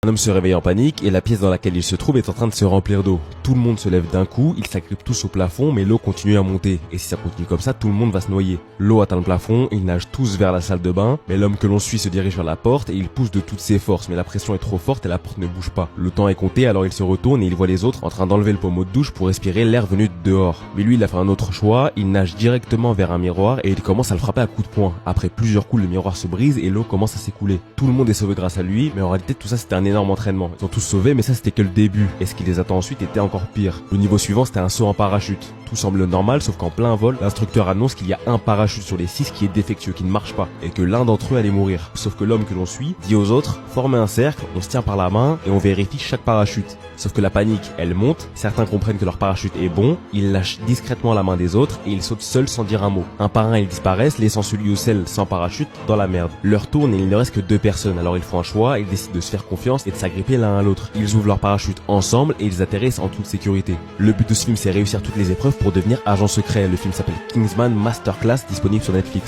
Un homme se réveille en panique et la pièce dans laquelle il se trouve est en train de se remplir d'eau. Tout le monde se lève d'un coup, ils s'agrippent tous au plafond mais l'eau continue à monter. Et si ça continue comme ça, tout le monde va se noyer. L'eau atteint le plafond, ils nagent tous vers la salle de bain, mais l'homme que l'on suit se dirige vers la porte et il pousse de toutes ses forces, mais la pression est trop forte et la porte ne bouge pas. Le temps est compté, alors il se retourne et il voit les autres en train d'enlever le pommeau de douche pour respirer l'air venu de dehors. Mais lui il a fait un autre choix, il nage directement vers un miroir et il commence à le frapper à coups de poing. Après plusieurs coups, le miroir se brise et l'eau commence à s'écouler. Tout le monde est sauvé grâce à lui, mais en réalité tout ça c'était un énorme entraînement. Ils sont tous sauvés, mais ça c'était que le début. Et ce qui les attend ensuite était encore pire. Le niveau suivant c'était un saut en parachute. Tout semble normal, sauf qu'en plein vol, l'instructeur annonce qu'il y a un parachute sur les 6 qui est défectueux, qui ne marche pas, et que l'un d'entre eux allait mourir. Sauf que l'homme que l'on suit dit aux autres, formez un cercle, on se tient par la main et on vérifie chaque parachute. Sauf que la panique, elle monte, certains comprennent que leur parachute est bon, ils lâchent discrètement la main des autres et ils sautent seuls sans dire un mot. Un par un ils disparaissent, laissant celui ou celle sans parachute dans la merde. L'heure tourne et il ne reste que 2 personnes, alors ils font un choix, ils décident de se faire confiance et de s'agripper l'un à l'autre. Ils ouvrent leur parachute ensemble et ils atterrissent en toute sécurité. Le but de ce film c'est réussir toutes les épreuves pour devenir agent secret. Le film s'appelle Kingsman Masterclass, disponible sur Netflix.